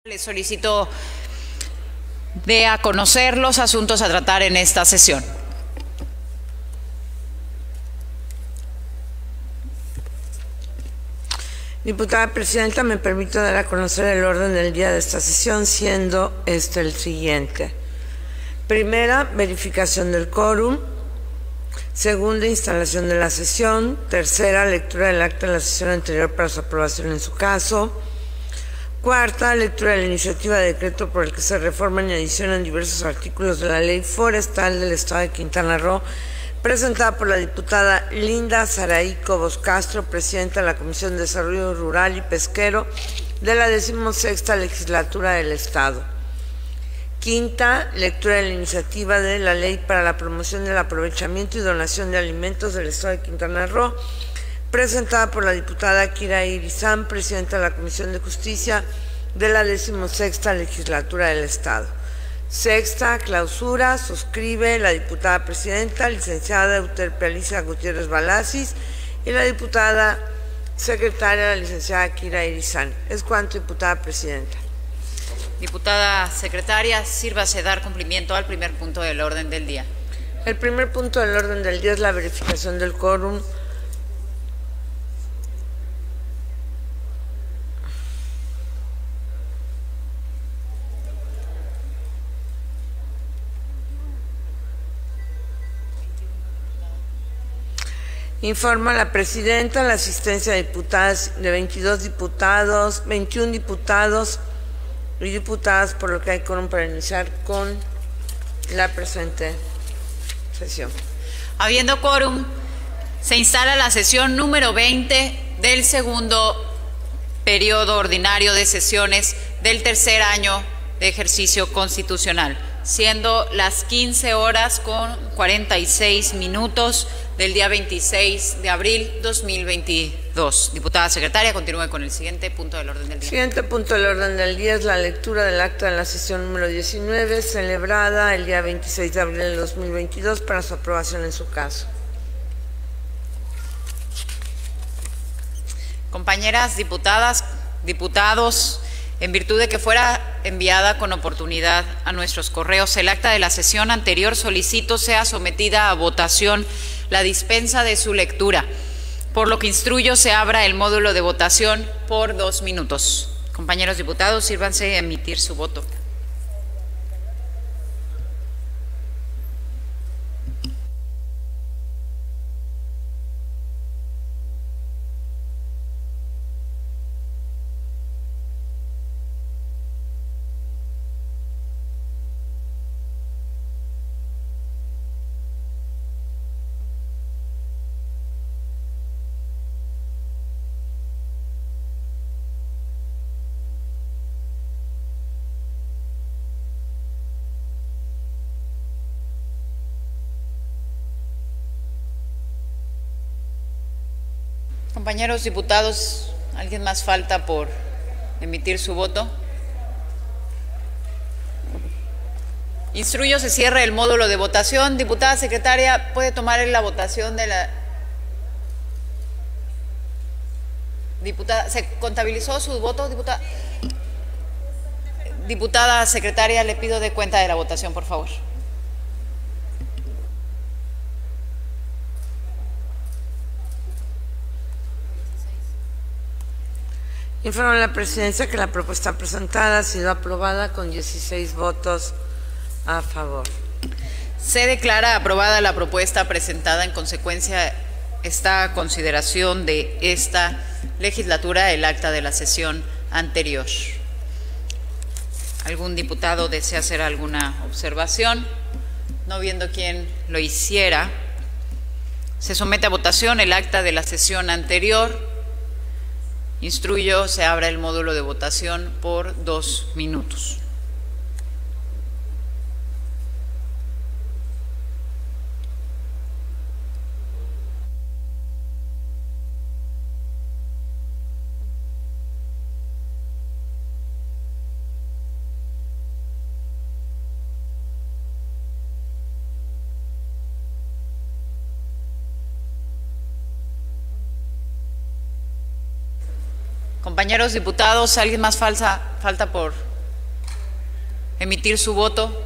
Les solicito dé a conocer los asuntos a tratar en esta sesión. Diputada Presidenta, me permito dar a conocer el orden del día de esta sesión, siendo este el siguiente. Primera, verificación del quórum. Segunda, instalación de la sesión. Tercera, lectura del acta de la sesión anterior para su aprobación en su caso. Cuarta, lectura de la iniciativa de decreto por el que se reforman y adicionan diversos artículos de la Ley Forestal del Estado de Quintana Roo, presentada por la diputada Linda Saraí Cobos Castro, presidenta de la Comisión de Desarrollo Rural y Pesquero de la 16ª Legislatura del Estado. Quinta, lectura de la iniciativa de la Ley para la Promoción del Aprovechamiento y Donación de Alimentos del Estado de Quintana Roo, presentada por la diputada Kira Irizán, presidenta de la Comisión de Justicia de la 16ª Legislatura del Estado. Sexta, clausura, suscribe la diputada presidenta, licenciada Euterpe Alicia Gutiérrez Balasis, y la diputada secretaria, la licenciada Kira Irizán. Es cuanto, diputada presidenta. Diputada secretaria, sírvase dar cumplimiento al primer punto del orden del día. El primer punto del orden del día es la verificación del quórum. Informa la presidenta la asistencia de diputadas, de 21 diputados y diputadas, por lo que hay quórum para iniciar con la presente sesión. Habiendo quórum, se instala la sesión número 20 del segundo periodo ordinario de sesiones del tercer año de ejercicio constitucional, siendo las 15:46 del día 26 de abril 2022. Diputada secretaria, continúe con el siguiente punto del orden del día. Siguiente punto del orden del día es la lectura del acta de la sesión número 19, celebrada el día 26 de abril del 2022, para su aprobación en su caso. Compañeras diputadas, diputados, en virtud de que fuera enviada con oportunidad a nuestros correos el acta de la sesión anterior, solicito sea sometida a votación la dispensa de su lectura, por lo que instruyo se abra el módulo de votación por 2 minutos. Compañeros diputados, sírvanse a emitir su voto. Compañeros diputados, ¿alguien más falta por emitir su voto? Instruyo se cierre el módulo de votación. Diputada secretaria, ¿puede tomar la votación de la diputada? ¿Se contabilizó su voto, diputada? Diputada secretaria, le pido de cuenta de la votación, por favor. Informa la presidencia que la propuesta presentada ha sido aprobada con 16 votos a favor. Se declara aprobada la propuesta presentada. En consecuencia, está a consideración de esta legislatura el acta de la sesión anterior. ¿Algún diputado desea hacer alguna observación? No viendo quién lo hiciera, se somete a votación el acta de la sesión anterior. Instruyo se abra el módulo de votación por 2 minutos. Compañeros diputados, ¿alguien más falta por emitir su voto.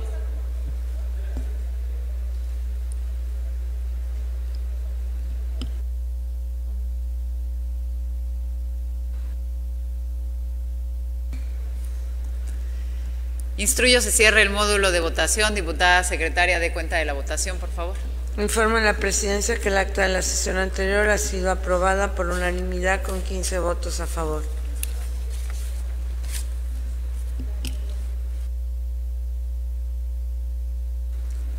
Instruyo se cierre el módulo de votación. Diputada secretaria, dé cuenta de la votación, por favor. Informa a la Presidencia que el acta de la sesión anterior ha sido aprobada por unanimidad con 15 votos a favor.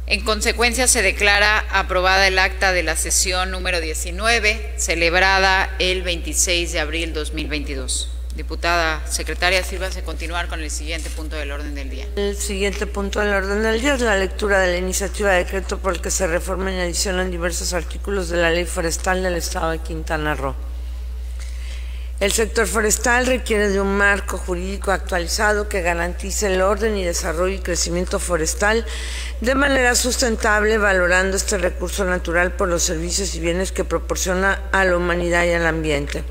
En consecuencia, se declara aprobada el acta de la sesión número 19, celebrada el 26 de abril 2022. Diputada secretaria, sírvase continuar con el siguiente punto del orden del día. El siguiente punto del orden del día es la lectura de la iniciativa de decreto por el que se reforman y adicionan diversos artículos de la Ley Forestal del Estado de Quintana Roo. El sector forestal requiere de un marco jurídico actualizado que garantice el orden y desarrollo y crecimiento forestal de manera sustentable, valorando este recurso natural por los servicios y bienes que proporciona a la humanidad y al ambiente.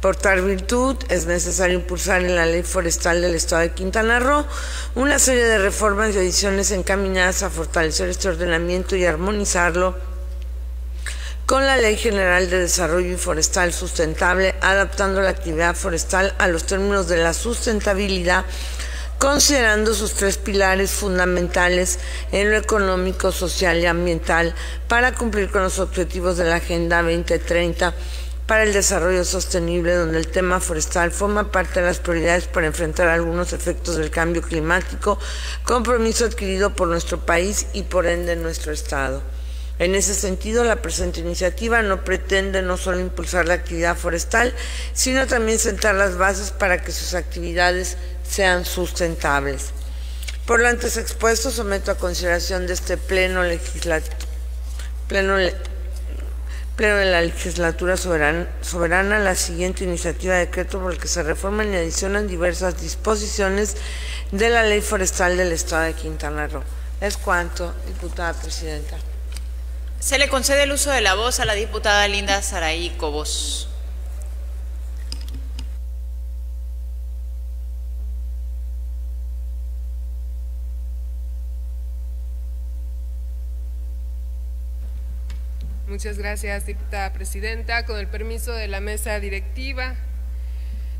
Por tal virtud, es necesario impulsar en la Ley Forestal del Estado de Quintana Roo una serie de reformas y adiciones encaminadas a fortalecer este ordenamiento y armonizarlo con la Ley General de Desarrollo Forestal Sustentable, adaptando la actividad forestal a los términos de la sustentabilidad, considerando sus tres pilares fundamentales en lo económico, social y ambiental para cumplir con los objetivos de la Agenda 2030 para el desarrollo sostenible, donde el tema forestal forma parte de las prioridades para enfrentar algunos efectos del cambio climático, compromiso adquirido por nuestro país y por ende nuestro Estado. En ese sentido, la presente iniciativa no pretende no solo impulsar la actividad forestal, sino también sentar las bases para que sus actividades sean sustentables. Por lo antes expuesto, someto a consideración de este Pleno de la Legislatura Soberana la siguiente iniciativa de decreto por el que se reforman y adicionan diversas disposiciones de la Ley Forestal del Estado de Quintana Roo. Es cuanto, diputada presidenta. Se le concede el uso de la voz a la diputada Linda Saraí Cobos. Muchas gracias, diputada presidenta. Con el permiso de la mesa directiva,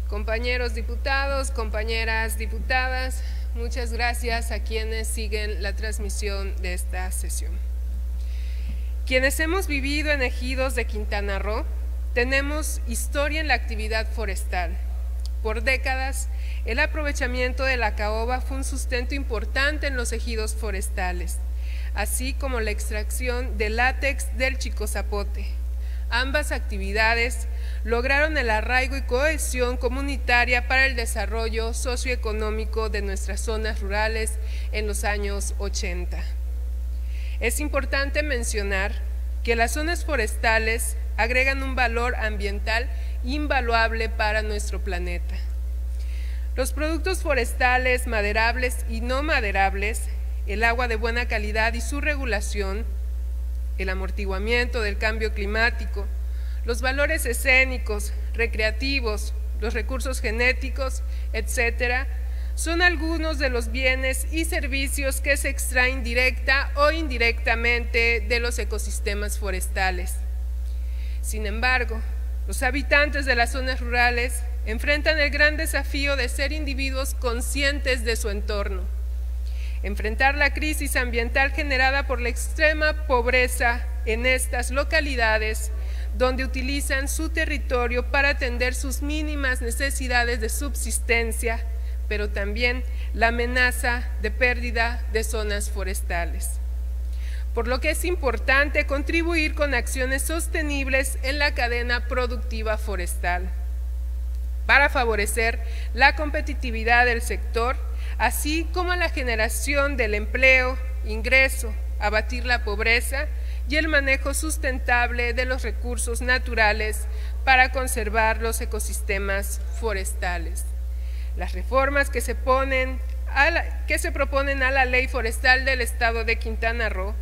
compañeros diputados, compañeras diputadas, muchas gracias a quienes siguen la transmisión de esta sesión. Quienes hemos vivido en ejidos de Quintana Roo, tenemos historia en la actividad forestal. Por décadas, el aprovechamiento de la caoba fue un sustento importante en los ejidos forestales, así como la extracción de látex del chicozapote. Ambas actividades lograron el arraigo y cohesión comunitaria para el desarrollo socioeconómico de nuestras zonas rurales en los años 80. Es importante mencionar que las zonas forestales agregan un valor ambiental invaluable para nuestro planeta. Los productos forestales maderables y no maderables, el agua de buena calidad y su regulación, el amortiguamiento del cambio climático, los valores escénicos, recreativos, los recursos genéticos, etcétera, son algunos de los bienes y servicios que se extraen directa o indirectamente de los ecosistemas forestales. Sin embargo, los habitantes de las zonas rurales enfrentan el gran desafío de ser individuos conscientes de su entorno, enfrentar la crisis ambiental generada por la extrema pobreza en estas localidades, donde utilizan su territorio para atender sus mínimas necesidades de subsistencia, pero también la amenaza de pérdida de zonas forestales. Por lo que es importante contribuir con acciones sostenibles en la cadena productiva forestal, para favorecer la competitividad del sector, así como la generación del empleo, ingreso, abatir la pobreza y el manejo sustentable de los recursos naturales para conservar los ecosistemas forestales. Las reformas que se proponen a la Ley Forestal del Estado de Quintana Roo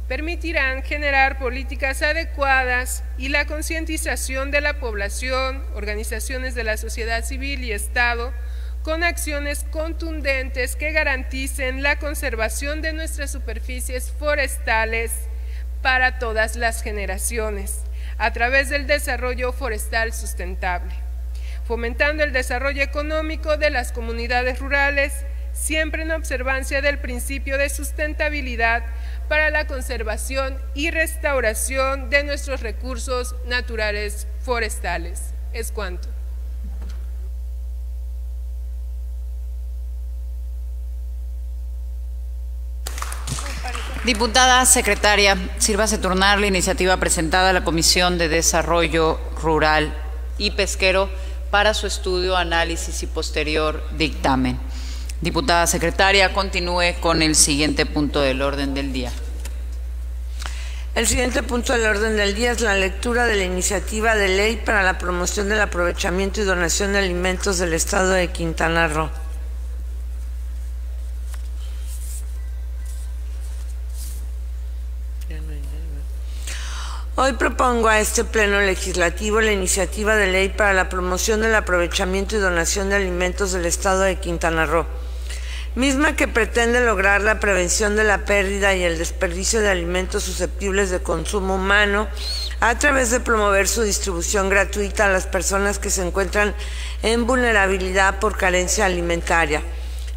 permitirán generar políticas adecuadas y la concientización de la población, organizaciones de la sociedad civil y Estado con acciones contundentes que garanticen la conservación de nuestras superficies forestales para todas las generaciones, a través del desarrollo forestal sustentable, fomentando el desarrollo económico de las comunidades rurales, siempre en observancia del principio de sustentabilidad para la conservación y restauración de nuestros recursos naturales forestales. Es cuanto. Diputada secretaria, sírvase turnar la iniciativa presentada a la Comisión de Desarrollo Rural y Pesquero para su estudio, análisis y posterior dictamen. Diputada secretaria, continúe con el siguiente punto del orden del día. El siguiente punto del orden del día es la lectura de la iniciativa de ley para la promoción del aprovechamiento y donación de alimentos del Estado de Quintana Roo. Hoy propongo a este Pleno Legislativo la iniciativa de ley para la promoción del aprovechamiento y donación de alimentos del Estado de Quintana Roo, misma que pretende lograr la prevención de la pérdida y el desperdicio de alimentos susceptibles de consumo humano a través de promover su distribución gratuita a las personas que se encuentran en vulnerabilidad por carencia alimentaria.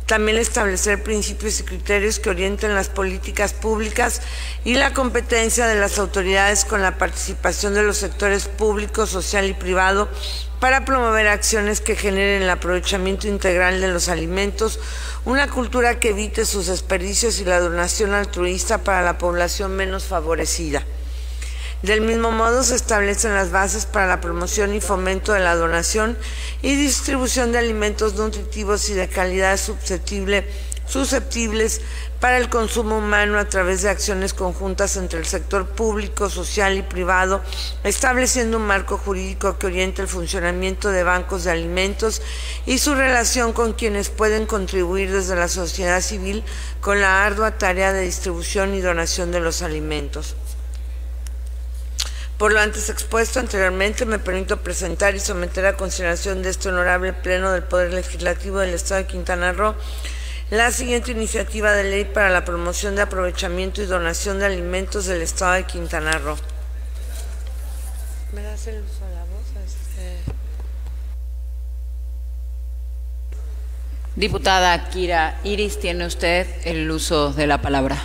También establecer principios y criterios que orienten las políticas públicas y la competencia de las autoridades con la participación de los sectores público, social y privado para promover acciones que generen el aprovechamiento integral de los alimentos, una cultura que evite sus desperdicios y la donación altruista para la población menos favorecida. Del mismo modo, se establecen las bases para la promoción y fomento de la donación y distribución de alimentos nutritivos y de calidad susceptibles para el consumo humano a través de acciones conjuntas entre el sector público, social y privado, estableciendo un marco jurídico que oriente el funcionamiento de bancos de alimentos y su relación con quienes pueden contribuir desde la sociedad civil con la ardua tarea de distribución y donación de los alimentos. Por lo antes expuesto anteriormente, me permito presentar y someter a consideración de este honorable Pleno del Poder Legislativo del Estado de Quintana Roo la siguiente iniciativa de ley para la promoción de aprovechamiento y donación de alimentos del Estado de Quintana Roo. ¿Me das el uso de la voz? Diputada Kira Iris, tiene usted el uso de la palabra.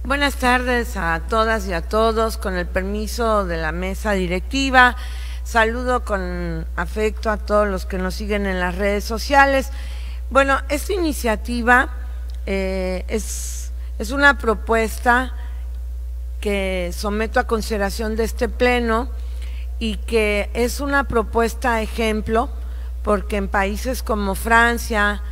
Buenas tardes a todas y a todos. Con el permiso de la mesa directiva, saludo con afecto a todos los que nos siguen en las redes sociales. Bueno, esta iniciativa es una propuesta que someto a consideración de este Pleno y que es una propuesta ejemplo, porque en países como Francia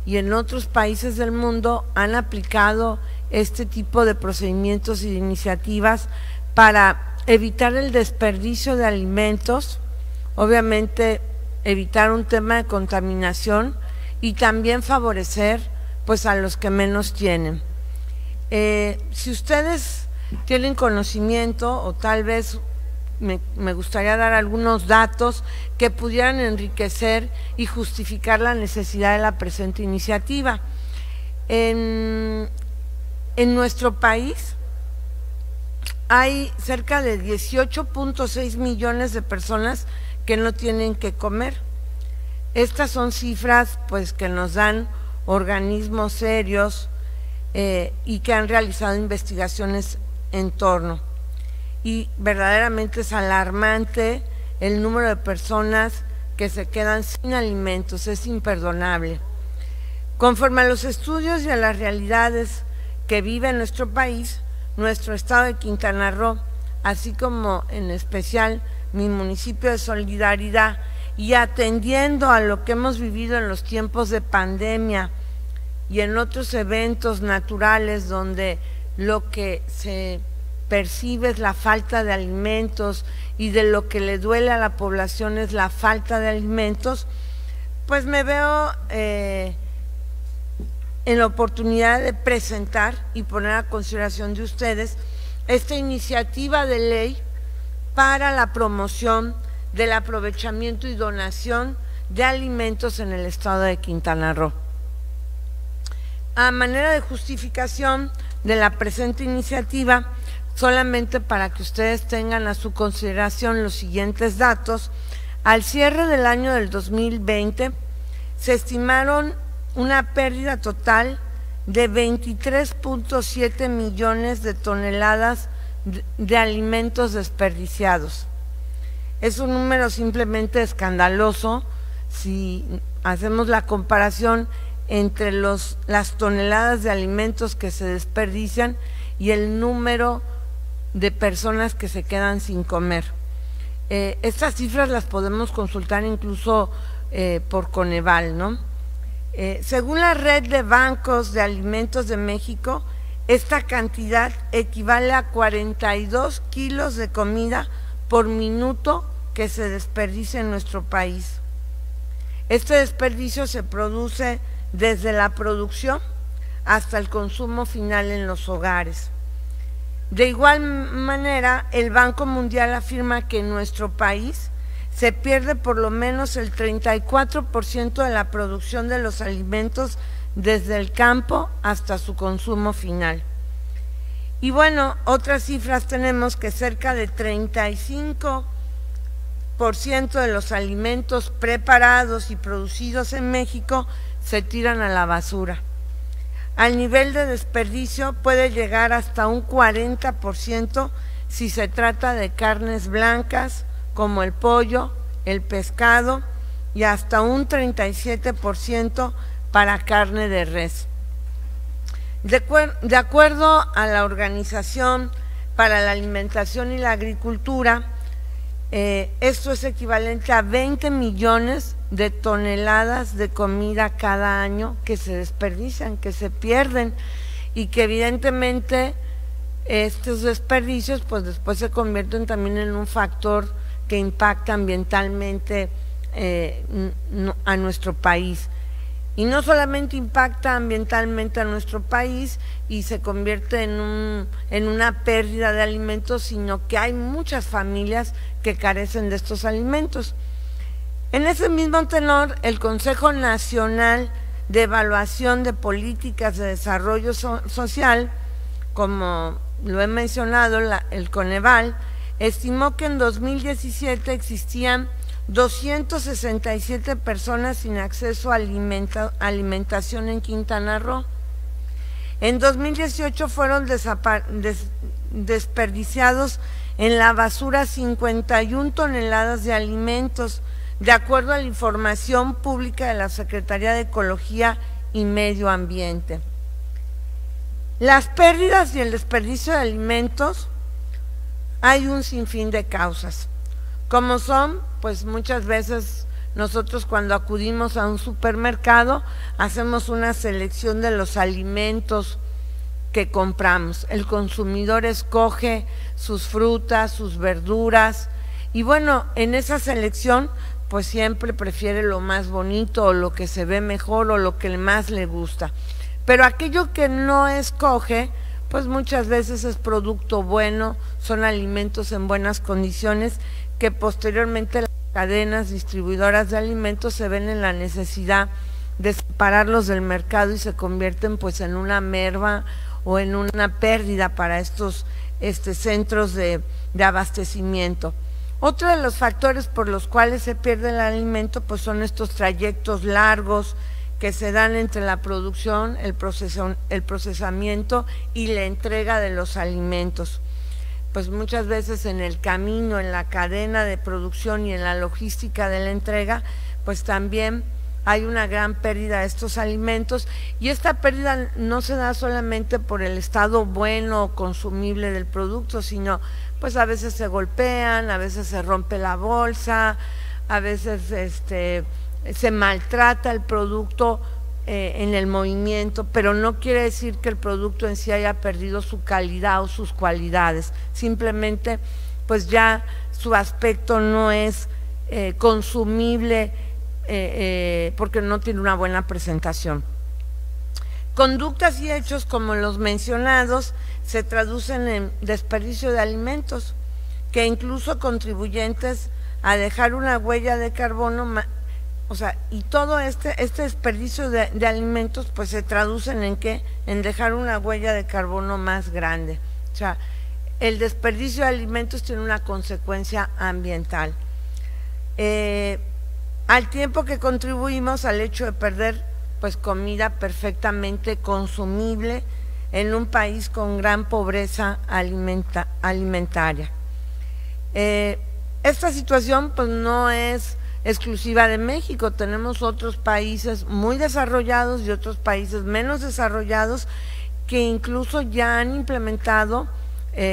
y en otros países del mundo han aplicado este tipo de procedimientos y de iniciativas para evitar el desperdicio de alimentos, obviamente evitar un tema de contaminación y también favorecer pues a los que menos tienen. Si ustedes tienen conocimiento o tal vez me gustaría dar algunos datos que pudieran enriquecer y justificar la necesidad de la presente iniciativa. En nuestro país hay cerca de 18.6 millones de personas que no tienen que comer. Estas son cifras pues que nos dan organismos serios y que han realizado investigaciones en torno. Y verdaderamente es alarmante el número de personas que se quedan sin alimentos, es imperdonable. Conforme a los estudios y a las realidades que vive en nuestro país, nuestro estado de Quintana Roo, así como en especial mi municipio de Solidaridad, y atendiendo a lo que hemos vivido en los tiempos de pandemia y en otros eventos naturales donde lo que se percibe es la falta de alimentos y de lo que le duele a la población es la falta de alimentos, pues me veo en la oportunidad de presentar y poner a consideración de ustedes esta iniciativa de ley para la promoción del aprovechamiento y donación de alimentos en el estado de Quintana Roo. A manera de justificación de la presente iniciativa, solamente para que ustedes tengan a su consideración los siguientes datos, al cierre del año del 2020 se estimaron una pérdida total de 23.7 millones de toneladas de alimentos desperdiciados. Es un número simplemente escandaloso si hacemos la comparación entre las toneladas de alimentos que se desperdician y el número de personas que se quedan sin comer. Estas cifras las podemos consultar incluso por Coneval, ¿no? Según la Red de Bancos de Alimentos de México, esta cantidad equivale a 42 kilos de comida por minuto que se desperdicia en nuestro país. Este desperdicio se produce desde la producción hasta el consumo final en los hogares. De igual manera, el Banco Mundial afirma que en nuestro país se pierde por lo menos el 34% de la producción de los alimentos desde el campo hasta su consumo final. Y bueno, otras cifras tenemos que cerca de 35% de los alimentos preparados y producidos en México se tiran a la basura. Al nivel de desperdicio puede llegar hasta un 40% si se trata de carnes blancas como el pollo, el pescado y hasta un 37% para carne de res. De acuerdo a la Organización para la Alimentación y la Agricultura, esto es equivalente a 20 millones de toneladas de comida cada año que se desperdician, que se pierden, y que evidentemente estos desperdicios pues después se convierten también en un factor que impacta ambientalmente a nuestro país. Y no solamente impacta ambientalmente a nuestro país y se convierte en una pérdida de alimentos, sino que hay muchas familias que carecen de estos alimentos. En ese mismo tenor, el Consejo Nacional de Evaluación de Políticas de Desarrollo Social, como lo he mencionado, el Coneval, estimó que en 2017 existían 267 personas sin acceso a alimentación en Quintana Roo. En 2018 fueron desperdiciados en la basura 51 toneladas de alimentos, de acuerdo a la información pública de la Secretaría de Ecología y Medio Ambiente. Las pérdidas y el desperdicio de alimentos, hay un sinfín de causas. Como son, pues muchas veces nosotros cuando acudimos a un supermercado hacemos una selección de los alimentos que compramos. El consumidor escoge sus frutas, sus verduras y bueno, en esa selección pues siempre prefiere lo más bonito o lo que se ve mejor o lo que más le gusta. Pero aquello que no escoge, pues muchas veces es producto bueno, son alimentos en buenas condiciones que posteriormente las cadenas distribuidoras de alimentos se ven en la necesidad de separarlos del mercado y se convierten pues en una merma o en una pérdida para estos centros de abastecimiento. Otro de los factores por los cuales se pierde el alimento pues son estos trayectos largos que se dan entre la producción, el procesamiento y la entrega de los alimentos. Pues muchas veces en el camino, en la cadena de producción y en la logística de la entrega, pues también hay una gran pérdida de estos alimentos y esta pérdida no se da solamente por el estado bueno o consumible del producto, sino pues a veces se golpean, a veces se rompe la bolsa, a veces se maltrata el producto en el movimiento, pero no quiere decir que el producto en sí haya perdido su calidad o sus cualidades, simplemente pues ya su aspecto no es consumible porque no tiene una buena presentación. Conductas y hechos como los mencionados se traducen en desperdicio de alimentos, que incluso contribuyentes a dejar una huella de carbono, o sea, y todo este desperdicio de alimentos pues se traducen en ¿qué? En dejar una huella de carbono más grande. O sea, el desperdicio de alimentos tiene una consecuencia ambiental. Al tiempo que contribuimos al hecho de perder pues comida perfectamente consumible en un país con gran pobreza alimentaria. Esta situación pues no es exclusiva de México, tenemos otros países muy desarrollados y otros países menos desarrollados que incluso ya han implementado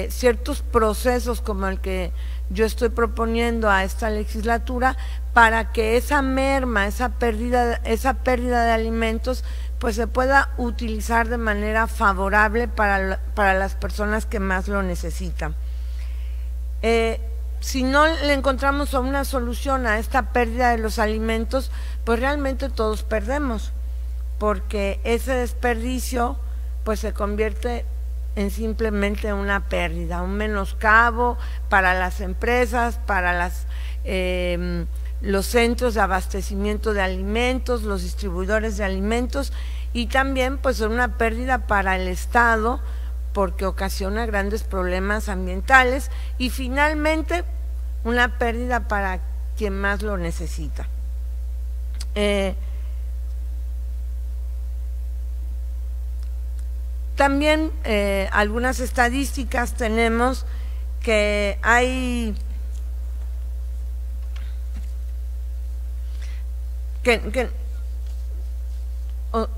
ciertos procesos como el que yo estoy proponiendo a esta legislatura para que esa merma, esa pérdida de alimentos pues se pueda utilizar de manera favorable para las personas que más lo necesitan. Si no le encontramos una solución a esta pérdida de los alimentos, pues realmente todos perdemos, porque ese desperdicio pues se convierte en simplemente una pérdida, un menoscabo para las empresas, para los centros de abastecimiento de alimentos, los distribuidores de alimentos, y también pues una pérdida para el Estado porque ocasiona grandes problemas ambientales y finalmente una pérdida para quien más lo necesita. También algunas estadísticas tenemos que hay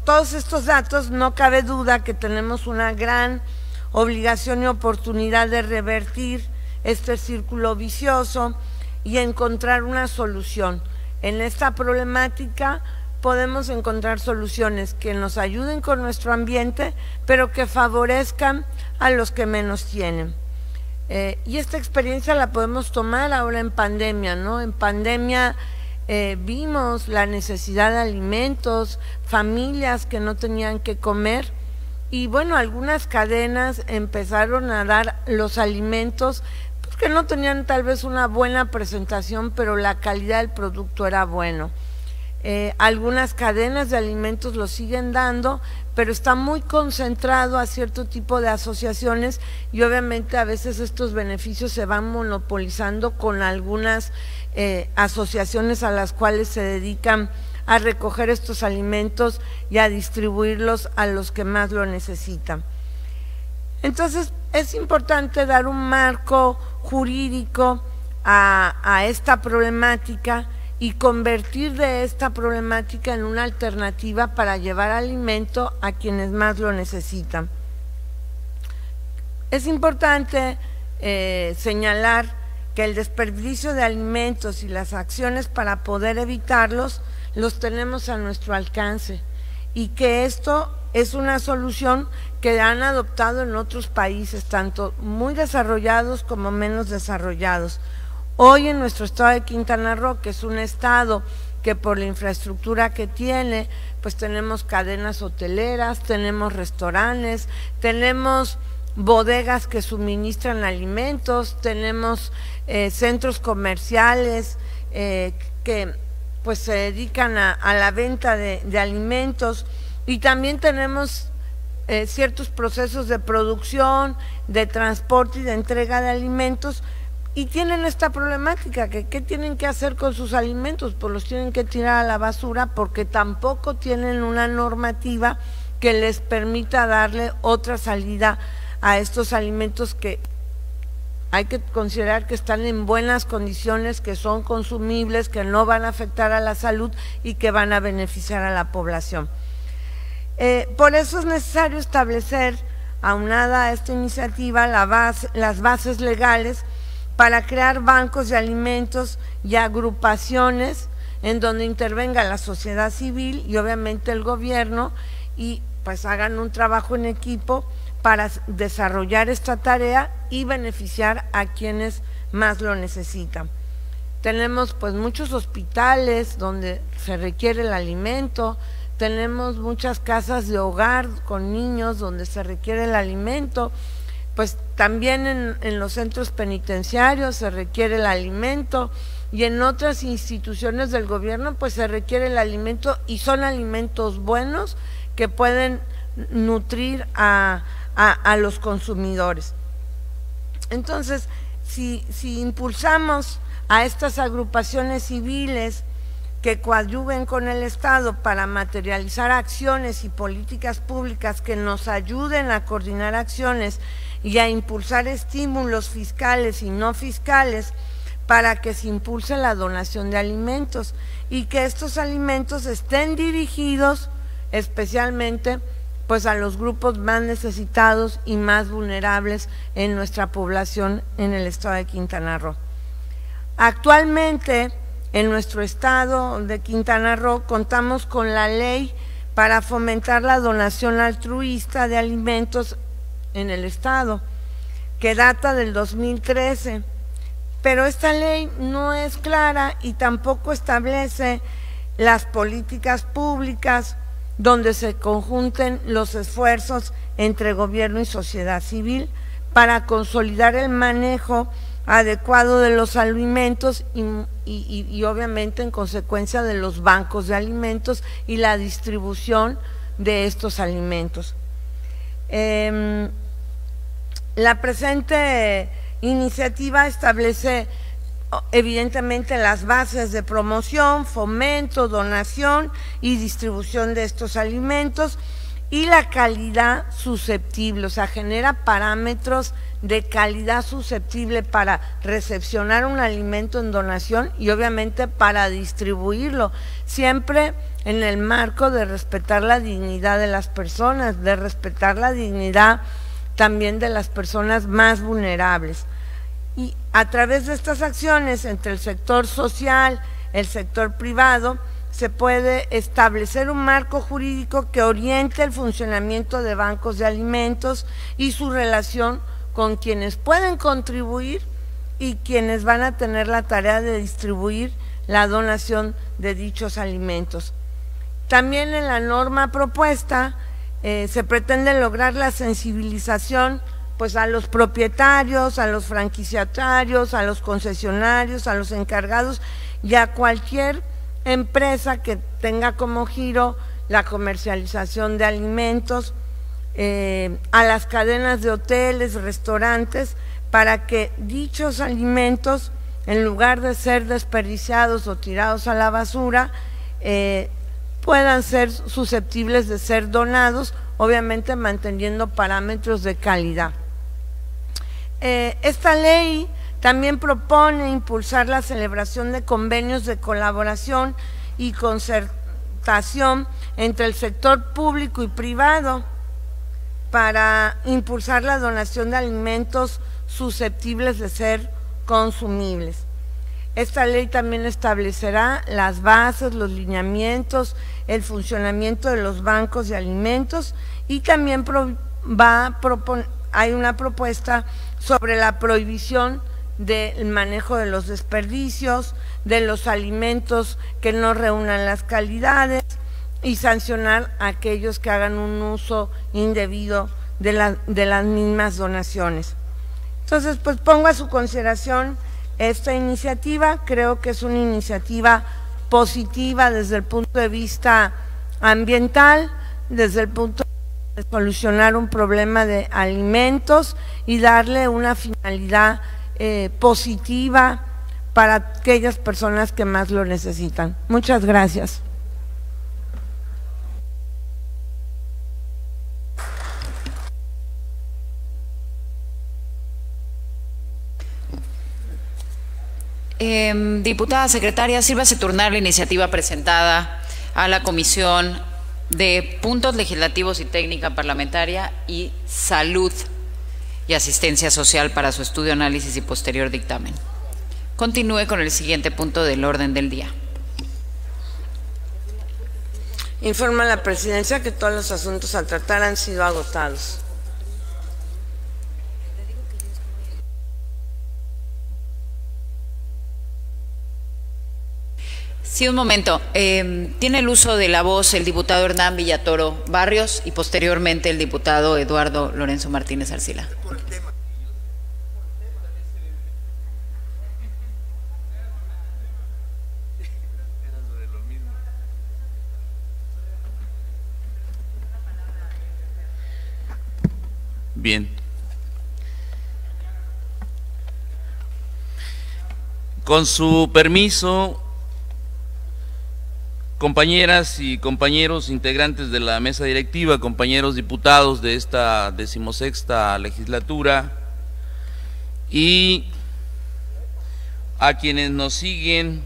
todos estos datos, no cabe duda que tenemos una gran obligación y oportunidad de revertir este círculo vicioso y encontrar una solución. En esta problemática podemos encontrar soluciones que nos ayuden con nuestro ambiente, pero que favorezcan a los que menos tienen. Y esta experiencia la podemos tomar ahora en pandemia, ¿no? En pandemia vimos la necesidad de alimentos, familias que no tenían que comer, y bueno, algunas cadenas empezaron a dar los alimentos pues, que no tenían tal vez una buena presentación, pero la calidad del producto era bueno. Algunas cadenas de alimentos lo siguen dando, pero está muy concentrado a cierto tipo de asociaciones y obviamente a veces estos beneficios se van monopolizando con algunas asociaciones a las cuales se dedican a recoger estos alimentos y a distribuirlos a los que más lo necesitan. Entonces es importante dar un marco jurídico a esta problemática y convertir de esta problemática en una alternativa para llevar alimento a quienes más lo necesitan. Es importante señalar que el desperdicio de alimentos y las acciones para poder evitarlos los tenemos a nuestro alcance y que esto es una solución que han adoptado en otros países, tanto muy desarrollados como menos desarrollados. Hoy en nuestro estado de Quintana Roo, que es un estado que por la infraestructura que tiene, pues tenemos cadenas hoteleras, tenemos restaurantes, tenemos bodegas que suministran alimentos, tenemos centros comerciales que pues se dedican a la venta de alimentos, y también tenemos ciertos procesos de producción, de transporte y de entrega de alimentos, y tienen esta problemática, que ¿qué tienen que hacer con sus alimentos? Pues los tienen que tirar a la basura porque tampoco tienen una normativa que les permita darle otra salida a estos alimentos que hay que considerar que están en buenas condiciones, que son consumibles, que no van a afectar a la salud y que van a beneficiar a la población. Por eso es necesario establecer, aunada a esta iniciativa, las bases legales para crear bancos de alimentos y agrupaciones en donde intervenga la sociedad civil y obviamente el gobierno, y pues hagan un trabajo en equipo para desarrollar esta tarea y beneficiar a quienes más lo necesitan. Tenemos pues muchos hospitales donde se requiere el alimento, tenemos muchas casas de hogar con niños donde se requiere el alimento, pues también en los centros penitenciarios se requiere el alimento, y en otras instituciones del gobierno pues se requiere el alimento, y son alimentos buenos que pueden nutrir a los consumidores. Entonces, si impulsamos a estas agrupaciones civiles que coadyuven con el Estado para materializar acciones y políticas públicas que nos ayuden a coordinar acciones y a impulsar estímulos fiscales y no fiscales para que se impulse la donación de alimentos, y que estos alimentos estén dirigidos especialmente pues a los grupos más necesitados y más vulnerables en nuestra población en el estado de Quintana Roo. Actualmente en nuestro estado de Quintana Roo contamos con la ley para fomentar la donación altruista de alimentos en el estado, que data del 2013, pero esta ley no es clara y tampoco establece las políticas públicas donde se conjunten los esfuerzos entre gobierno y sociedad civil para consolidar el manejo adecuado de los alimentos y obviamente en consecuencia de los bancos de alimentos y la distribución de estos alimentos. La presente iniciativa establece evidentemente las bases de promoción, fomento, donación y distribución de estos alimentos y la calidad susceptible, o sea, genera parámetros de calidad susceptible para recepcionar un alimento en donación y obviamente para distribuirlo, siempre en el marco de respetar la dignidad de las personas, de respetar la dignidad también de las personas más vulnerables. Y a través de estas acciones entre el sector social, el sector privado, se puede establecer un marco jurídico que oriente el funcionamiento de bancos de alimentos y su relación con quienes pueden contribuir y quienes van a tener la tarea de distribuir la donación de dichos alimentos. También en la norma propuesta se pretende lograr la sensibilización pues a los propietarios, a los franquiciatarios, a los concesionarios, a los encargados y a cualquier empresa que tenga como giro la comercialización de alimentos, a las cadenas de hoteles, restaurantes, para que dichos alimentos, en lugar de ser desperdiciados o tirados a la basura, puedan ser susceptibles de ser donados, obviamente manteniendo parámetros de calidad. Esta ley también propone impulsar la celebración de convenios de colaboración y concertación entre el sector público y privado para impulsar la donación de alimentos susceptibles de ser consumibles. Esta ley también establecerá las bases, los lineamientos, el funcionamiento de los bancos de alimentos y también hay una propuesta sobre la prohibición del manejo de los desperdicios, de los alimentos que no reúnan las calidades y sancionar a aquellos que hagan un uso indebido de las mismas donaciones. Entonces, pues pongo a su consideración esta iniciativa. Creo que es una iniciativa positiva desde el punto de vista ambiental, desde el punto de solucionar un problema de alimentos y darle una finalidad positiva para aquellas personas que más lo necesitan. Muchas gracias. Diputada secretaria, sírvase turnar la iniciativa presentada a la Comisión de Puntos Legislativos y Técnica Parlamentaria y Salud y Asistencia Social para su estudio, análisis y posterior dictamen. Continúe con el siguiente punto del orden del día. Informa la Presidencia que todos los asuntos a tratar han sido agotados. Sí, un momento. Tiene el uso de la voz el diputado Hernán Villatoro Barrios y posteriormente el diputado Eduardo Lorenzo Martínez Arcila. Bien. Con su permiso, compañeras y compañeros integrantes de la mesa directiva, compañeros diputados de esta 16ª legislatura y a quienes nos siguen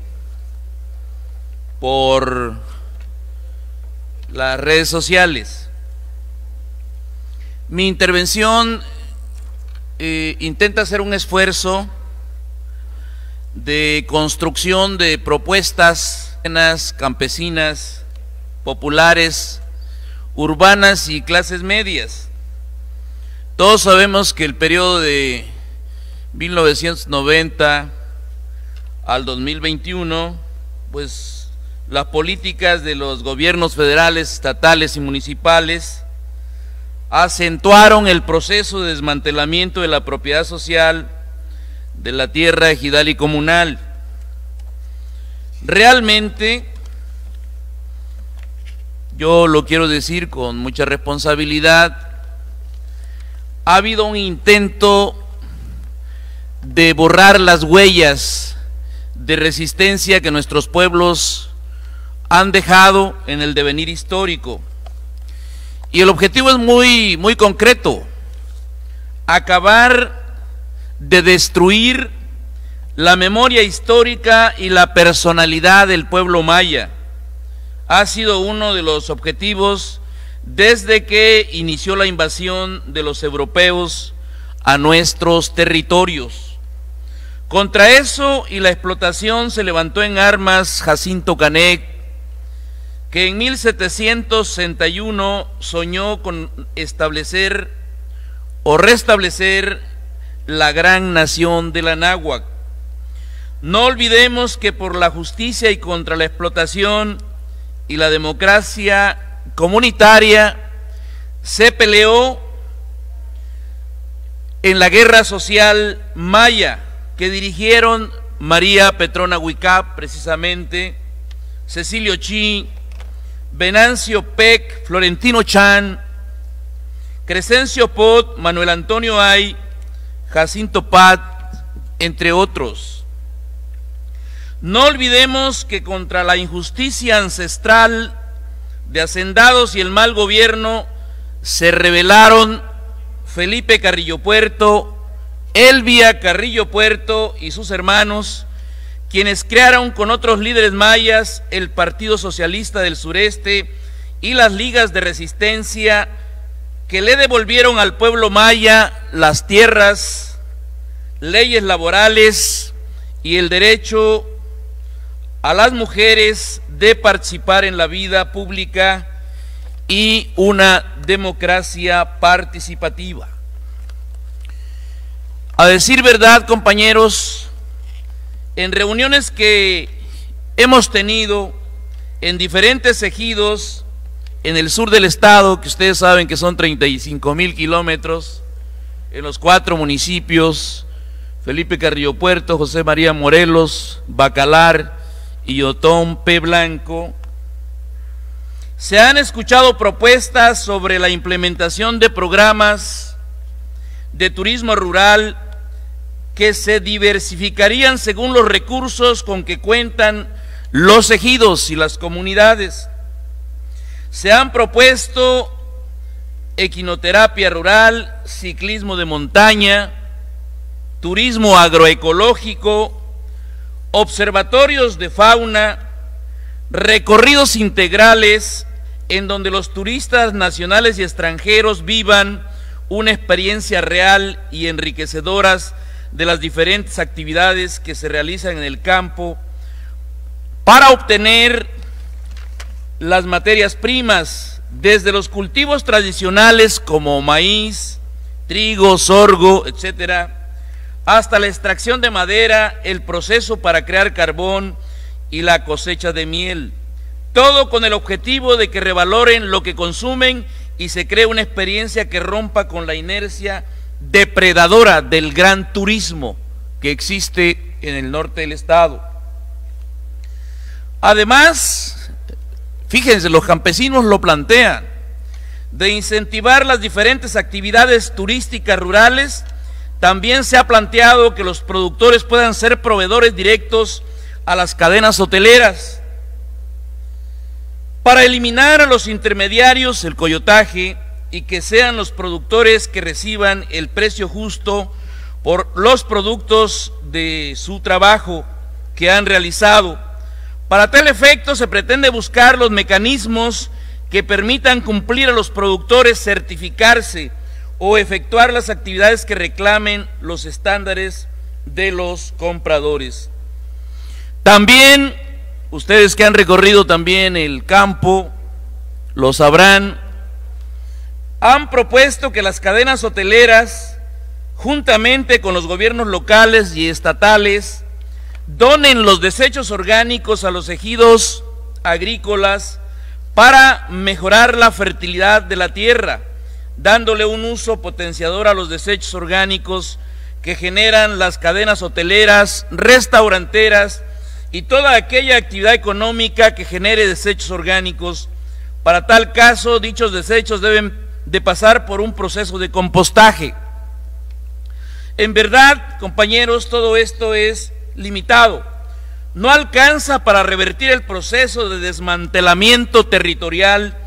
por las redes sociales. Mi intervención intenta hacer un esfuerzo de construcción de propuestas campesinas, populares, urbanas y clases medias. Todos sabemos que el periodo de 1990 al 2021, pues las políticas de los gobiernos federales, estatales y municipales acentuaron el proceso de desmantelamiento de la propiedad social de la tierra ejidal y comunal. Realmente, yo lo quiero decir con mucha responsabilidad, ha habido un intento de borrar las huellas de resistencia que nuestros pueblos han dejado en el devenir histórico. Y el objetivo es muy concreto: acabar de destruir la memoria histórica y la personalidad del pueblo maya. Ha sido uno de los objetivos desde que inició la invasión de los europeos a nuestros territorios. Contra eso y la explotación se levantó en armas Jacinto Canec, que en 1761 soñó con establecer o restablecer la gran nación de la náhuatl. No olvidemos que por la justicia y contra la explotación y la democracia comunitaria se peleó en la guerra social maya que dirigieron María Petrona Huicap, precisamente, Cecilio Chi, Venancio Peck, Florentino Chan, Crescencio Pot, Manuel Antonio Ay, Jacinto Pat, entre otros. No olvidemos que contra la injusticia ancestral de hacendados y el mal gobierno se rebelaron Felipe Carrillo Puerto, Elvia Carrillo Puerto y sus hermanos, quienes crearon con otros líderes mayas el Partido Socialista del Sureste y las ligas de resistencia que le devolvieron al pueblo maya las tierras, leyes laborales y el derecho a las mujeres de participar en la vida pública y una democracia participativa. A decir verdad, compañeros, en reuniones que hemos tenido en diferentes ejidos en el sur del estado, que ustedes saben que son 35,000 kilómetros, en los 4 municipios, Felipe Carrillo Puerto, José María Morelos, Bacalar y Otón P. Blanco, se han escuchado propuestas sobre la implementación de programas de turismo rural que se diversificarían según los recursos con que cuentan los ejidos y las comunidades. Se han propuesto equinoterapia rural, ciclismo de montaña, turismo agroecológico, observatorios de fauna, recorridos integrales en donde los turistas nacionales y extranjeros vivan una experiencia real y enriquecedoras de las diferentes actividades que se realizan en el campo para obtener las materias primas, desde los cultivos tradicionales como maíz, trigo, sorgo, etcétera, hasta la extracción de madera, el proceso para crear carbón y la cosecha de miel. Todo con el objetivo de que revaloren lo que consumen y se cree una experiencia que rompa con la inercia depredadora del gran turismo que existe en el norte del estado. Además, fíjense, los campesinos lo plantean, de incentivar las diferentes actividades turísticas rurales. También se ha planteado que los productores puedan ser proveedores directos a las cadenas hoteleras, para eliminar a los intermediarios, el coyotaje, y que sean los productores que reciban el precio justo por los productos de su trabajo que han realizado. Para tal efecto se pretende buscar los mecanismos que permitan cumplir a los productores certificarse o efectuar las actividades que reclamen los estándares de los compradores. También, ustedes que han recorrido también el campo, lo sabrán, han propuesto que las cadenas hoteleras, juntamente con los gobiernos locales y estatales, donen los desechos orgánicos a los ejidos agrícolas para mejorar la fertilidad de la tierra, dándole un uso potenciador a los desechos orgánicos que generan las cadenas hoteleras, restauranteras y toda aquella actividad económica que genere desechos orgánicos. Para tal caso, dichos desechos deben de pasar por un proceso de compostaje. En verdad, compañeros, todo esto es limitado. No alcanza para revertir el proceso de desmantelamiento territorial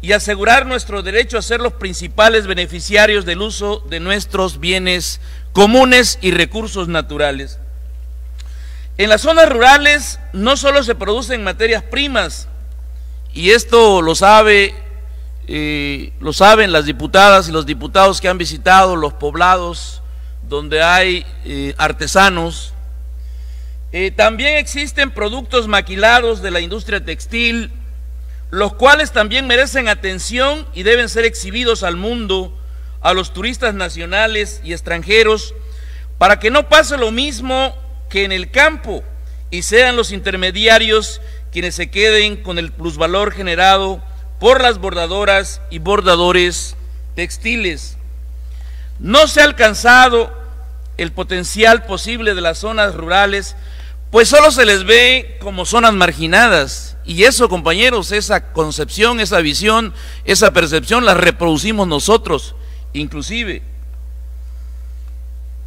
y asegurar nuestro derecho a ser los principales beneficiarios del uso de nuestros bienes comunes y recursos naturales. En las zonas rurales no solo se producen materias primas, y esto lo saben las diputadas y los diputados que han visitado los poblados donde hay artesanos. También existen productos maquilados de la industria textil, los cuales también merecen atención y deben ser exhibidos al mundo, a los turistas nacionales y extranjeros, para que no pase lo mismo que en el campo y sean los intermediarios quienes se queden con el plusvalor generado por las bordadoras y bordadores textiles. No se ha alcanzado el potencial posible de las zonas rurales, pues solo se les ve como zonas marginadas, y eso, compañeros, esa concepción, esa visión, esa percepción la reproducimos nosotros, inclusive.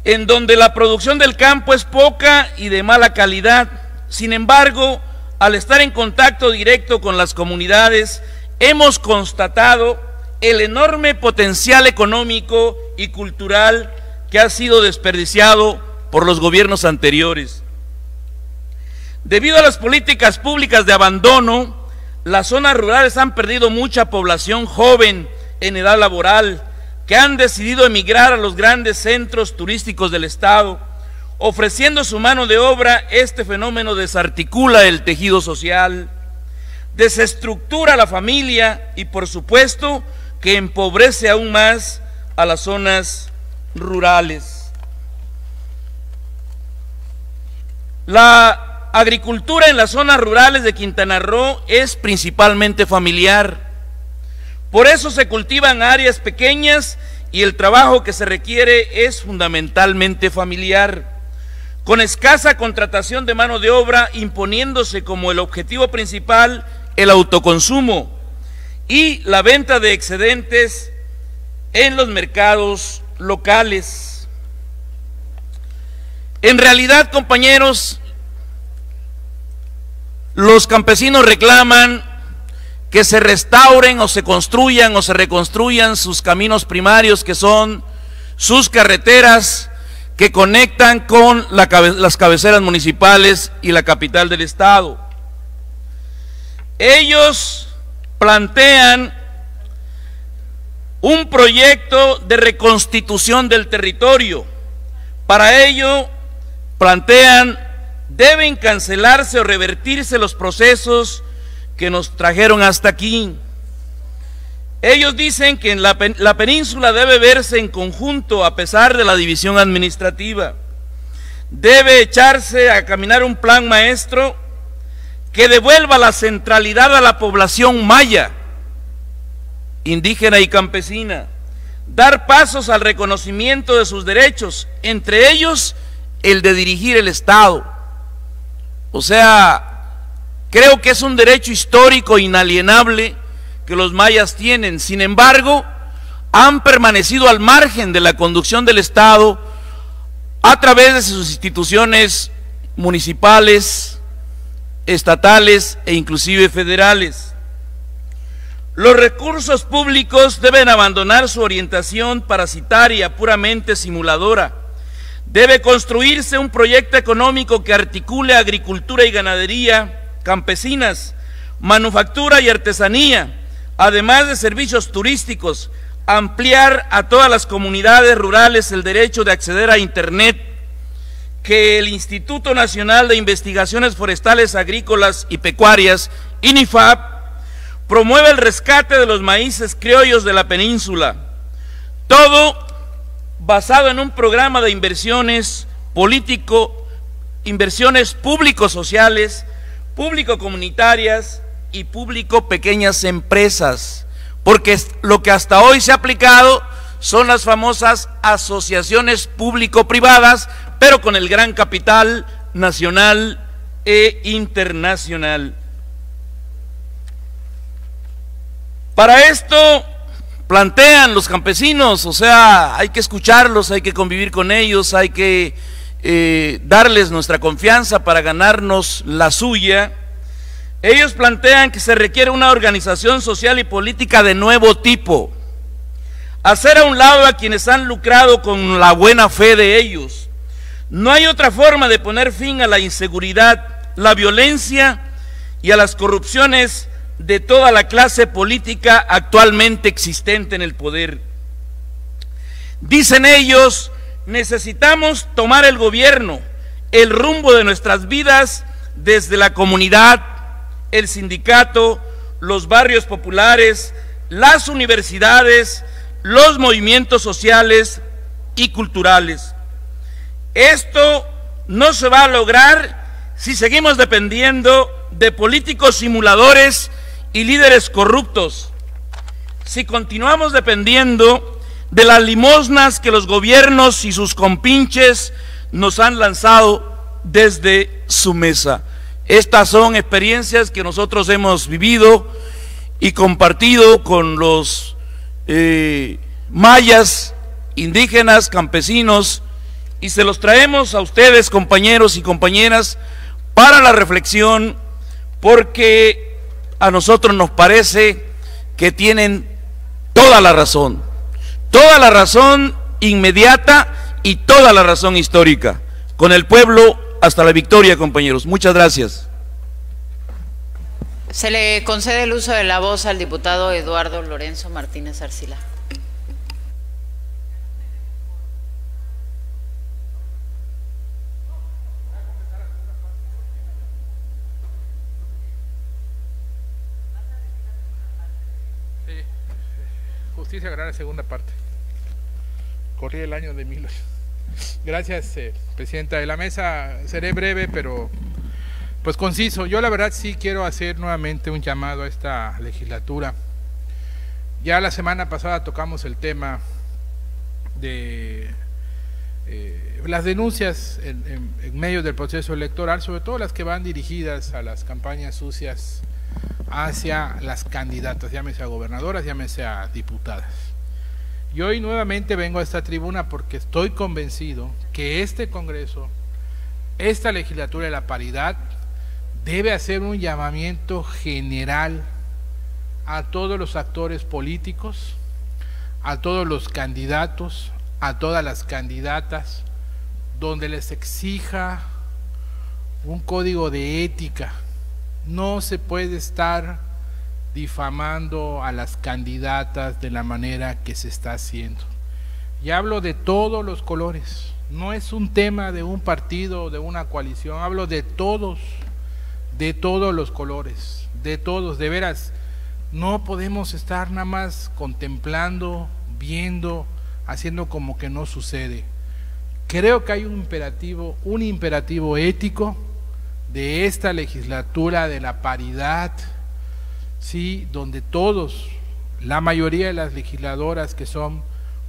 En donde la producción del campo es poca y de mala calidad. Sin embargo, al estar en contacto directo con las comunidades, hemos constatado el enorme potencial económico y cultural que ha sido desperdiciado por los gobiernos anteriores. Debido a las políticas públicas de abandono, las zonas rurales han perdido mucha población joven en edad laboral, que han decidido emigrar a los grandes centros turísticos del estado. Ofreciendo su mano de obra, este fenómeno desarticula el tejido social, desestructura la familia y, por supuesto, que empobrece aún más a las zonas rurales. La agricultura en las zonas rurales de Quintana Roo es principalmente familiar. Por eso se cultivan áreas pequeñas y el trabajo que se requiere es fundamentalmente familiar, con escasa contratación de mano de obra, imponiéndose como el objetivo principal el autoconsumo y la venta de excedentes en los mercados locales. En realidad, compañeros, los campesinos reclaman que se restauren o se construyan o se reconstruyan sus caminos primarios, que son sus carreteras que conectan con las cabeceras municipales y la capital del estado. Ellos plantean un proyecto de reconstitución del territorio. Para ello, plantean, deben cancelarse o revertirse los procesos que nos trajeron hasta aquí. Ellos dicen que en la península debe verse en conjunto a pesar de la división administrativa. Debe echarse a caminar un plan maestro que devuelva la centralidad a la población maya, indígena y campesina, dar pasos al reconocimiento de sus derechos, entre ellos el de dirigir el Estado. O sea, creo que es un derecho histórico inalienable que los mayas tienen. Sin embargo, han permanecido al margen de la conducción del Estado a través de sus instituciones municipales, estatales e inclusive federales. Los recursos públicos deben abandonar su orientación parasitaria puramente simuladora. Debe construirse un proyecto económico que articule agricultura y ganadería campesinas, manufactura y artesanía, además de servicios turísticos, ampliar a todas las comunidades rurales el derecho de acceder a Internet, que el Instituto Nacional de Investigaciones Forestales, Agrícolas y Pecuarias, INIFAP, promueve el rescate de los maíces criollos de la península, todo basado en un programa de inversiones público-sociales, público-comunitarias y público-pequeñas empresas, porque lo que hasta hoy se ha aplicado son las famosas asociaciones público-privadas, pero con el gran capital nacional e internacional. Para esto plantean los campesinos, o sea, hay que escucharlos, hay que convivir con ellos, hay que darles nuestra confianza para ganarnos la suya. Ellos plantean que se requiere una organización social y política de nuevo tipo, hacer a un lado a quienes han lucrado con la buena fe de ellos. No hay otra forma de poner fin a la inseguridad, la violencia y a las corrupciones de toda la clase política actualmente existente en el poder. Dicen ellos, necesitamos tomar el gobierno, el rumbo de nuestras vidas desde la comunidad, el sindicato, los barrios populares, las universidades, los movimientos sociales y culturales. Esto no se va a lograr si seguimos dependiendo de políticos simuladores y líderes corruptos, si continuamos dependiendo de las limosnas que los gobiernos y sus compinches nos han lanzado desde su mesa. Estas son experiencias que nosotros hemos vivido y compartido con los mayas, indígenas, campesinos, y se los traemos a ustedes, compañeros y compañeras, para la reflexión, porque a nosotros nos parece que tienen toda la razón inmediata y toda la razón histórica. Con el pueblo hasta la victoria, compañeros. Muchas gracias. Se le concede el uso de la voz al diputado Eduardo Lorenzo Martínez Arcila. Justicia agraria, segunda parte. Corría el año de 1000. Gracias, presidenta de la mesa. Seré breve, pero pues conciso. Yo la verdad sí quiero hacer nuevamente un llamado a esta legislatura. Ya la semana pasada tocamos el tema de las denuncias en medio del proceso electoral, sobre todo las que van dirigidas a las campañas sucias hacia las candidatas, llámese a gobernadoras, llámese a diputadas. Y hoy nuevamente vengo a esta tribuna porque estoy convencido que este Congreso, esta legislatura de la paridad, debe hacer un llamamiento general a todos los actores políticos, a todos los candidatos, a todas las candidatas, donde les exija un código de ética. No se puede estar difamando a las candidatas de la manera que se está haciendo. Y hablo de todos los colores, no es un tema de un partido o de una coalición, hablo de todos los colores, de todos, de veras. No podemos estar nada más contemplando, viendo, haciendo como que no sucede. Creo que hay un imperativo ético de esta legislatura de la paridad, sí, donde todos, la mayoría de las legisladoras que son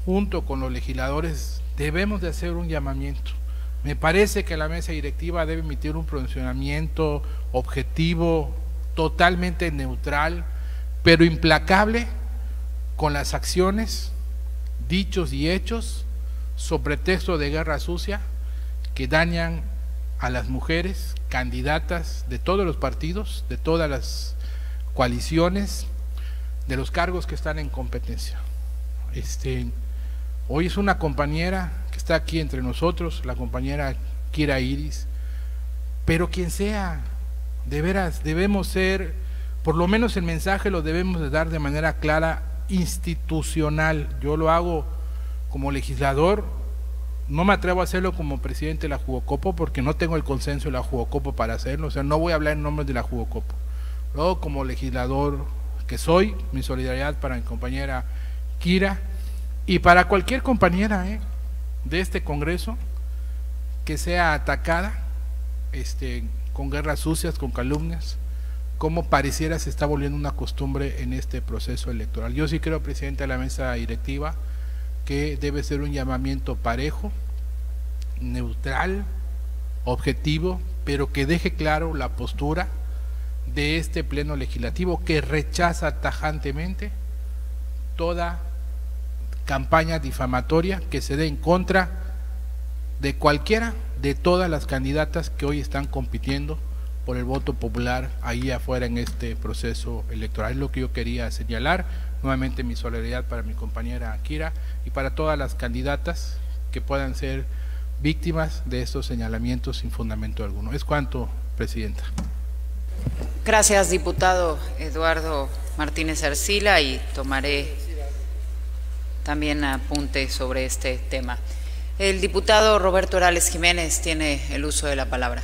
junto con los legisladores, debemos de hacer un llamamiento. Me parece que la mesa directiva debe emitir un pronunciamiento objetivo, totalmente neutral, pero implacable con las acciones, dichos y hechos, sobre texto de guerra sucia, que dañan a las mujeres candidatas de todos los partidos, de todas las coaliciones, de los cargos que están en competencia. Hoy es una compañera que está aquí entre nosotros, la compañera Kira Iris, pero quien sea, de veras debemos ser, por lo menos el mensaje lo debemos de dar de manera clara, institucional. Yo lo hago como legislador, no me atrevo a hacerlo como presidente de la Jugocopo porque no tengo el consenso de la Jugocopo para hacerlo, o sea, no voy a hablar en nombre de la Jugocopo. Luego, como legislador que soy, mi solidaridad para mi compañera Kira y para cualquier compañera de este Congreso que sea atacada con guerras sucias, con calumnias, como pareciera se está volviendo una costumbre en este proceso electoral. Yo sí creo, presidente de la mesa directiva, que debe ser un llamamiento parejo, neutral, objetivo, pero que deje claro la postura de este pleno legislativo que rechaza tajantemente toda campaña difamatoria que se dé en contra de cualquiera de todas las candidatas que hoy están compitiendo por el voto popular ahí afuera en este proceso electoral. Es lo que yo quería señalar. Nuevamente mi solidaridad para mi compañera Kira y para todas las candidatas que puedan ser víctimas de estos señalamientos sin fundamento alguno. Es cuanto, presidenta. Gracias, diputado Eduardo Martínez Arcila, y tomaré también apunte sobre este tema. El diputado Roberto Orales Jiménez tiene el uso de la palabra.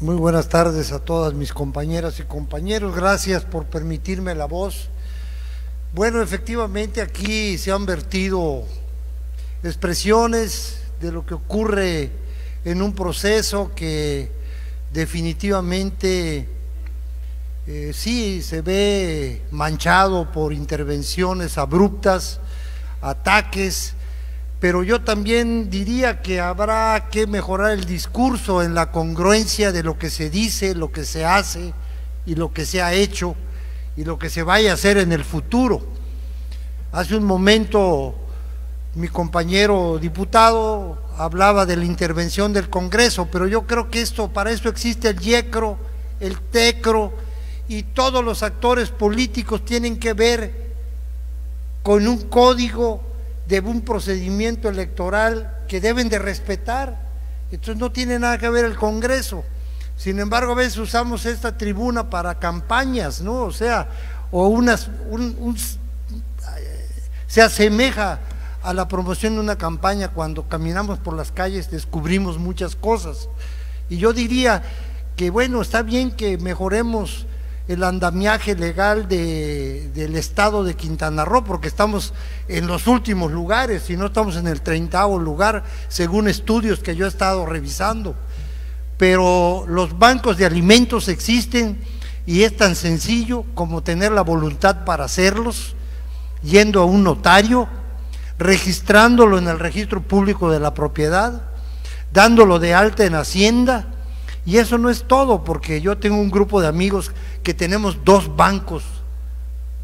Muy buenas tardes a todas mis compañeras y compañeros. Gracias por permitirme la voz. Bueno, efectivamente aquí se han vertido expresiones de lo que ocurre en un proceso que definitivamente sí se ve manchado por intervenciones abruptas, ataques, pero yo también diría que habrá que mejorar el discurso en la congruencia de lo que se dice, lo que se hace y lo que se ha hecho y lo que se vaya a hacer en el futuro. Hace un momento mi compañero diputado hablaba de la intervención del Congreso, pero yo creo que para eso existe el YECRO, el TECRO, y todos los actores políticos tienen que ver con un código de un procedimiento electoral que deben de respetar. Entonces no tiene nada que ver el Congreso. Sin embargo, a veces usamos esta tribuna para campañas, ¿no? O sea, se asemeja a la promoción de una campaña. Cuando caminamos por las calles descubrimos muchas cosas, y yo diría que bueno, está bien que mejoremos el andamiaje legal del estado de Quintana Roo, porque estamos en los últimos lugares, y no estamos en el 30º lugar, según estudios que yo he estado revisando. Pero los bancos de alimentos existen, y es tan sencillo como tener la voluntad para hacerlos, yendo a un notario, registrándolo en el registro público de la propiedad, dándolo de alta en Hacienda. Y eso no es todo, porque yo tengo un grupo de amigos que tenemos 2 bancos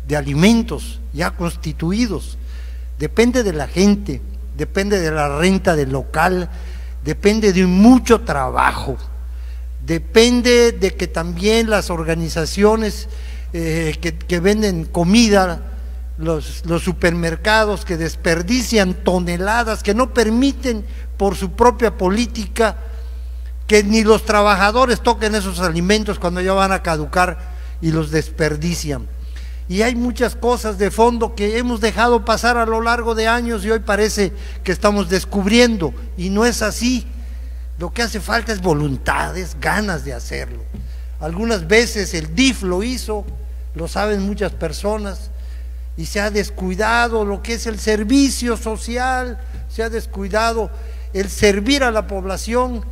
de alimentos ya constituidos. Depende de la gente, depende de la renta del local, depende de mucho trabajo, depende de que también las organizaciones que venden comida, los supermercados que desperdician toneladas, que no permiten por su propia política que ni los trabajadores toquen esos alimentos cuando ya van a caducar y los desperdician. y hay muchas cosas de fondo que hemos dejado pasar a lo largo de años y hoy parece que estamos descubriendo, y no es así. Lo que hace falta es voluntad, es ganas de hacerlo. Algunas veces el DIF lo hizo, lo saben muchas personas, y se ha descuidado lo que es el servicio social, se ha descuidado el servir a la población,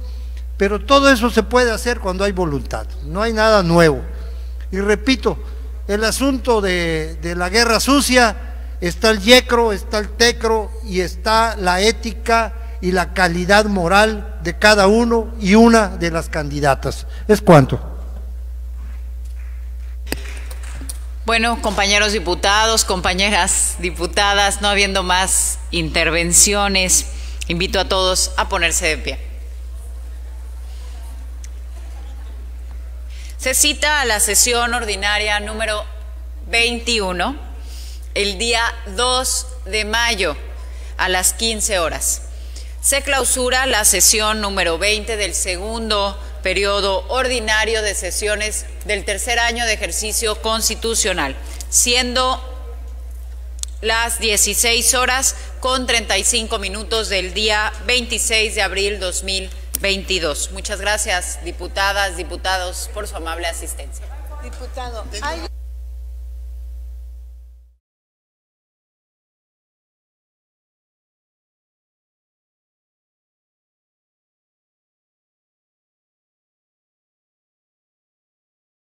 pero todo eso se puede hacer cuando hay voluntad, no hay nada nuevo. Y repito, el asunto de la guerra sucia, está el YECRO, está el TECRO y está la ética y la calidad moral de cada uno y una de las candidatas. ¿Es cuánto? Bueno, compañeros diputados, compañeras diputadas, no habiendo más intervenciones, invito a todos a ponerse de pie. Se cita a la sesión ordinaria número 21 el día 2 de mayo a las 15 horas. Se clausura la sesión número 20 del segundo periodo ordinario de sesiones del tercer año de ejercicio constitucional, siendo las 16 horas con 35 minutos del día 26 de abril 2022. Muchas gracias, diputadas, diputados, por su amable asistencia. Diputado,